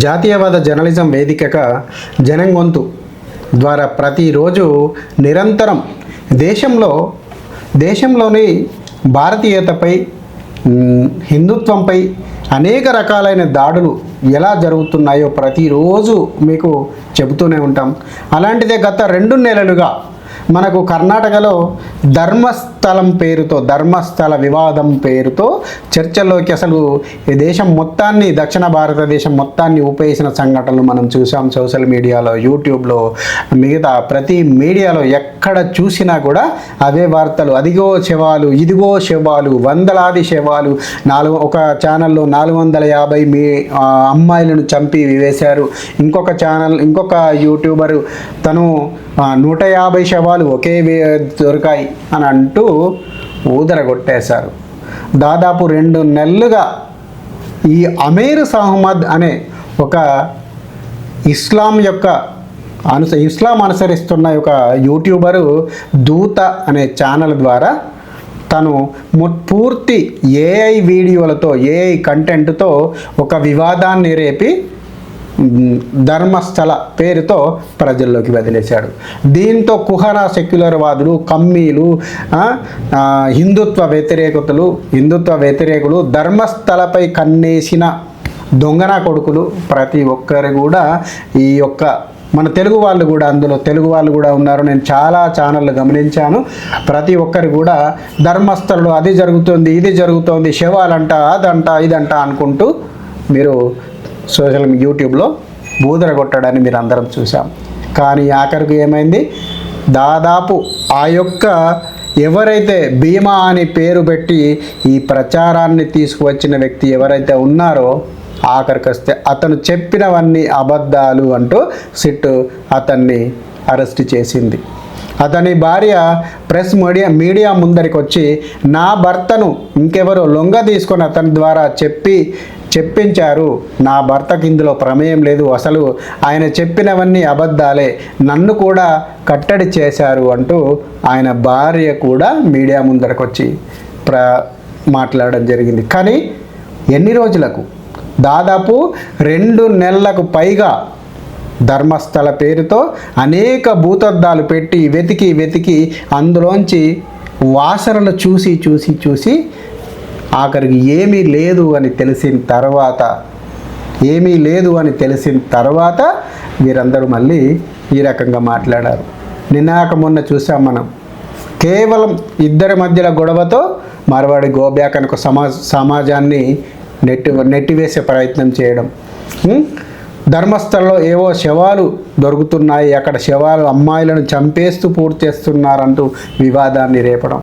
జాతీయవాద జర్నలిజం వేదికగా జనం గొంతు ద్వారా ప్రతిరోజు నిరంతరం దేశంలోని భారతీయతపై హిందుత్వంపై అనేక రకాలైన దాడులు ఎలా జరుగుతున్నాయో ప్రతిరోజు మీకు చెబుతూనే ఉంటాం. అలాంటిదే గత 2 నెలలుగా మనకు కర్ణాటకలో ధర్మస్థల వివాదం పేరుతో చర్చల్లోకి అసలు ఈ దేశం మొత్తాన్ని, దక్షిణ భారతదేశం మొత్తాన్ని ఊపేసిన సంఘటనలు మనం చూసాం. సోషల్ మీడియాలో, యూట్యూబ్లో, మిగతా ప్రతి మీడియాలో ఎక్కడ చూసినా కూడా అవే వార్తలు. అదిగో శవాలు, ఇదిగో శవాలు, వందలాది శవాలు. ఒక ఛానల్లో 450 అమ్మాయిలను చంపి వేశారు. ఇంకొక యూట్యూబరు తను 150 శవాలు ఒకే దొరికాయి అని అంటూ ఊదరగొట్టేశారు. దాదాపు 2 నెలలుగా ఈ అమీర్ సహమ్మద్ అనే ఒక ఇస్లాం అనుసరిస్తున్న ఒక యూట్యూబరు దూత అనే ఛానల్ ద్వారా తను పూర్తి ఏఐ వీడియోలతో, ఏఐ కంటెంట్తో ఒక వివాదాన్ని రేపి ధర్మస్థల పేరుతో ప్రజల్లోకి వదిలేశాడు. దీంతో కుహరా సెక్యులర్ వాదులు, కమ్మీలు, హిందుత్వ వ్యతిరేకులు, ధర్మస్థలపై కన్నేసిన దొంగన కొడుకులు ప్రతి ఒక్కరు కూడా మన తెలుగు వాళ్ళు కూడా ఉన్నారు. నేను చాలా ఛానళ్ళు గమనించాను. ప్రతి ఒక్కరు కూడా ధర్మస్థలు అది జరుగుతుంది, ఇది జరుగుతుంది, శవాలంట, అదంట, ఇదంట అనుకుంటూ మీరు యూట్యూబ్లో బూదర కొట్టడాన్ని మీరు అందరం చూసాం. కానీ ఆఖరికి ఏమైంది? దాదాపు ఆ యొక్క ఎవరైతే భీమా అని పేరు పెట్టి ఈ ప్రచారాన్ని తీసుకువచ్చిన వ్యక్తి ఎవరైతే ఉన్నారో, ఆఖరికి వస్తే అతను చెప్పినవన్నీ అబద్ధాలు అంటూ సిట్ అతన్ని అరెస్ట్ చేసింది. అతని భార్య ప్రెస్ మీడియా ముందరికి వచ్చి, నా భర్తను ఇంకెవరో లొంగ తీసుకొని అతని ద్వారా చెప్పించారు, నా భర్తకి ఇందులో ప్రమేయం లేదు, అసలు ఆయన చెప్పినవన్నీ అబద్ధాలే, నన్ను కూడా కట్టడి చేశారు అంటూ ఆయన భార్య కూడా మీడియా ముందరకు వచ్చి మాట్లాడడం జరిగింది. కానీ ఎన్ని రోజులకు? దాదాపు 2 నెలలకు పైగా ధర్మస్థల పేరుతో అనేక భూతద్దాలు పెట్టి వెతికి అందులోంచి వాసనలు చూసి ఆఖరికి ఏమీ లేదు అని తెలిసిన తర్వాత వీరందరూ మళ్ళీ ఈ రకంగా మాట్లాడారు. మొన్న చూసాం మనం. కేవలం ఇద్దరి మధ్యల గొడవతో మార్వాడి గోబ్యాక్ అనే సమాజాన్ని నెట్టివేసే ప్రయత్నం చేయడం. ధర్మస్థలంలో ఏవో శవాలు దొరుకుతున్నాయి, అక్కడ శవాలు అమ్మాయిలను చంపేస్తూ పూర్తి చేస్తున్నారంటూ వివాదాన్ని రేపడం.